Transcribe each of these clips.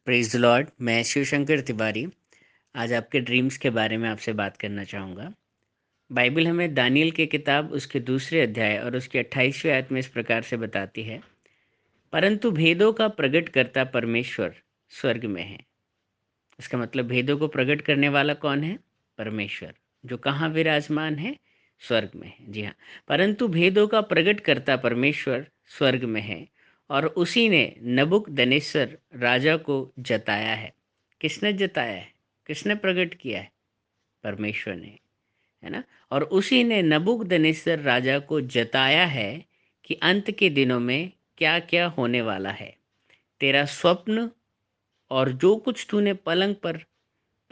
Praise the Lord. मैं शिवशंकर तिवारी आज आपके ड्रीम्स के बारे में आपसे बात करना चाहूँगा। बाइबल हमें दानियल की किताब उसके दूसरे अध्याय और उसके 28वें आयत में इस प्रकार से बताती है, परंतु भेदों का प्रकट करता परमेश्वर स्वर्ग में है। इसका मतलब भेदों को प्रकट करने वाला कौन है? परमेश्वर, जो कहाँ विराजमान है? स्वर्ग में है। जी हाँ, परंतु भेदों का प्रकट करता परमेश्वर स्वर्ग में है और उसी ने नबूकदनेस्सर राजा को जताया है। किसने जताया है? किसने प्रकट किया है? परमेश्वर ने, है ना। और उसी ने नबूकदनेस्सर राजा को जताया है कि अंत के दिनों में क्या क्या होने वाला है। तेरा स्वप्न और जो कुछ तूने पलंग पर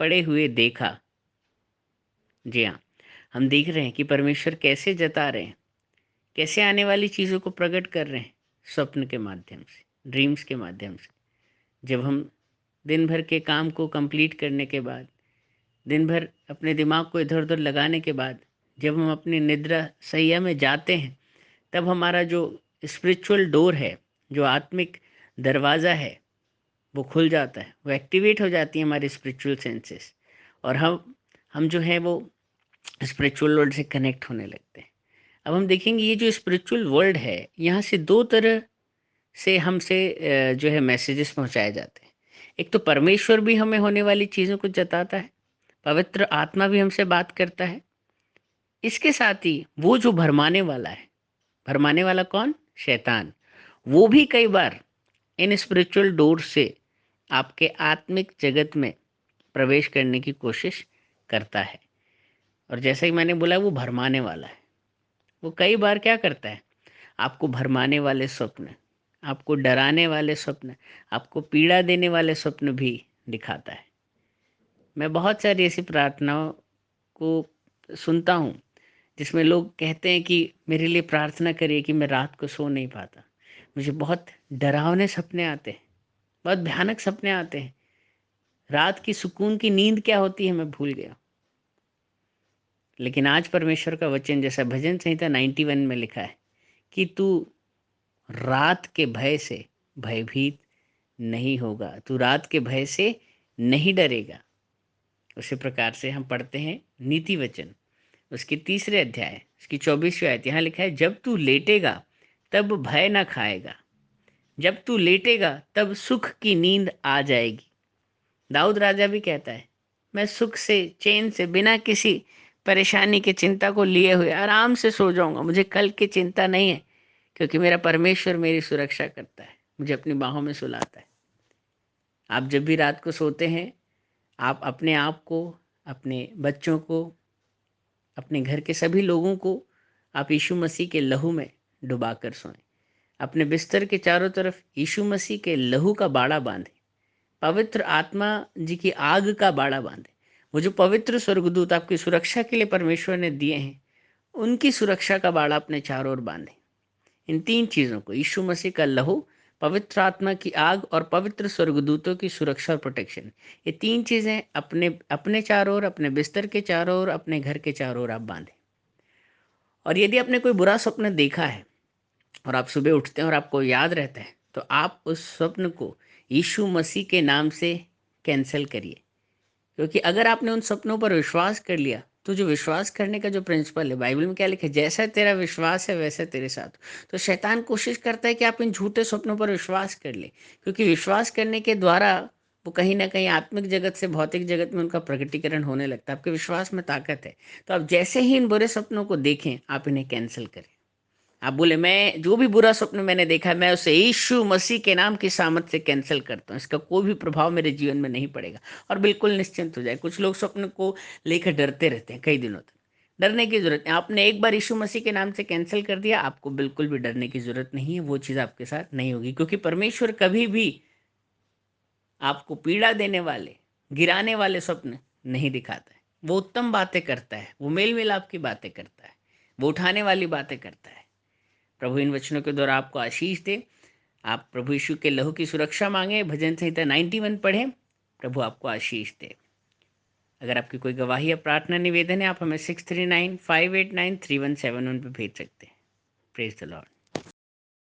पड़े हुए देखा। जी हाँ, हम देख रहे हैं कि परमेश्वर कैसे जता रहे हैं, कैसे आने वाली चीज़ों को प्रकट कर रहे हैं, स्वप्न के माध्यम से, ड्रीम्स के माध्यम से। जब हम दिन भर के काम को कंप्लीट करने के बाद, दिन भर अपने दिमाग को इधर उधर लगाने के बाद, जब हम अपनी निद्रा सैया में जाते हैं, तब हमारा जो स्पिरिचुअल डोर है, जो आत्मिक दरवाज़ा है, वो खुल जाता है, वो एक्टिवेट हो जाती है हमारी स्पिरिचुअल सेंसेस, और हम जो है वो स्पिरिचुअल वर्ल्ड से कनेक्ट होने लगते हैं। अब हम देखेंगे ये जो स्पिरिचुअल वर्ल्ड है, यहाँ से दो तरह से हमसे जो है मैसेजेस पहुँचाए जाते हैं। एक तो परमेश्वर भी हमें होने वाली चीज़ों को जताता है, पवित्र आत्मा भी हमसे बात करता है। इसके साथ ही वो जो भरमाने वाला है, भरमाने वाला कौन? शैतान। वो भी कई बार इन स्पिरिचुअल डोर से आपके आत्मिक जगत में प्रवेश करने की कोशिश करता है। और जैसा कि मैंने बोला, वो भरमाने वाला है। वो कई बार क्या करता है? आपको भरमाने वाले स्वप्न, आपको डराने वाले स्वप्न, आपको पीड़ा देने वाले स्वप्न भी दिखाता है। मैं बहुत सारी ऐसी प्रार्थनाओं को सुनता हूँ जिसमें लोग कहते हैं कि मेरे लिए प्रार्थना करिए कि मैं रात को सो नहीं पाता। मुझे बहुत डरावने सपने आते हैं, बहुत भयानक सपने आते हैं। रात की सुकून की नींद क्या होती है मैं भूल गया। लेकिन आज परमेश्वर का वचन, जैसा भजन संहिता 91 में लिखा है, कि तू रात के भय से भयभीत नहीं होगा, तू रात के भय से नहीं डरेगा। उसी प्रकार से हम पढ़ते हैं नीति वचन, उसके तीसरे अध्याय, उसकी 24वीं आयत। यहाँ लिखा है, जब तू लेटेगा तब भय ना खाएगा, जब तू लेटेगा तब सुख की नींद आ जाएगी। दाऊद राजा भी कहता है, मैं सुख से, चैन से, बिना किसी परेशानी की चिंता को लिए हुए आराम से सो जाऊंगा। मुझे कल की चिंता नहीं है, क्योंकि मेरा परमेश्वर मेरी सुरक्षा करता है, मुझे अपनी बाहों में सुलाता है। आप जब भी रात को सोते हैं, आप अपने आप को, अपने बच्चों को, अपने घर के सभी लोगों को आप यीशु मसीह के लहू में डुबा कर सोएं। अपने बिस्तर के चारों तरफ यीशु मसीह के लहू का बाड़ा बांधें, पवित्र आत्मा जी की आग का बाड़ा बांधें। वो जो पवित्र स्वर्गदूत आपकी सुरक्षा के लिए परमेश्वर ने दिए हैं, उनकी सुरक्षा का बाड़ा अपने चारों ओर बांधें। इन तीन चीज़ों को, यीशु मसीह का लहू, पवित्र आत्मा की आग और पवित्र स्वर्गदूतों की सुरक्षा और प्रोटेक्शन, ये तीन चीज़ें अपने अपने चारों ओर, अपने बिस्तर के चारों ओर, अपने घर के चारों ओर आप बांधें। और यदि आपने कोई बुरा स्वप्न देखा है और आप सुबह उठते हैं और आपको याद रहता है, तो आप उस स्वप्न को यीशु मसीह के नाम से कैंसिल करिए। क्योंकि अगर आपने उन सपनों पर विश्वास कर लिया, तो जो विश्वास करने का जो प्रिंसिपल है, बाइबल में क्या लिखा है, जैसा तेरा विश्वास है वैसा तेरे साथ हो। तो शैतान कोशिश करता है कि आप इन झूठे स्वप्नों पर विश्वास कर ले, क्योंकि विश्वास करने के द्वारा वो कहीं ना कहीं आत्मिक जगत से भौतिक जगत में उनका प्रकटीकरण होने लगता है। आपके विश्वास में ताकत है। तो आप जैसे ही इन बुरे सपनों को देखें, आप इन्हें कैंसिल करें। आप बोले, मैं जो भी बुरा स्वप्न मैंने देखा है, मैं उसे यीशु मसीह के नाम की सामर्थ से कैंसिल करता हूँ, इसका कोई भी प्रभाव मेरे जीवन में नहीं पड़ेगा, और बिल्कुल निश्चिंत हो जाए। कुछ लोग स्वप्न को लेकर डरते रहते हैं कई दिनों तक। डरने की जरूरत नहीं। आपने एक बार यीशु मसीह के नाम से कैंसिल कर दिया, आपको बिल्कुल भी डरने की जरूरत नहीं है। वो चीज़ आपके साथ नहीं होगी, क्योंकि परमेश्वर कभी भी आपको पीड़ा देने वाले, गिराने वाले स्वप्न नहीं दिखाता है। वो उत्तम बातें करता है, वो मेल मिलाप की बातें करता है, वो उठाने वाली बातें करता है। प्रभु इन वचनों के द्वारा आपको आशीष दे। आप प्रभु यीशु के लहू की सुरक्षा मांगे, भजन संहिता 91 पढ़ें। प्रभु आपको आशीष दे। अगर आपकी कोई गवाही या प्रार्थना निवेदन है, आप हमें 6395893171 पर भेज सकते हैं। Praise the Lord.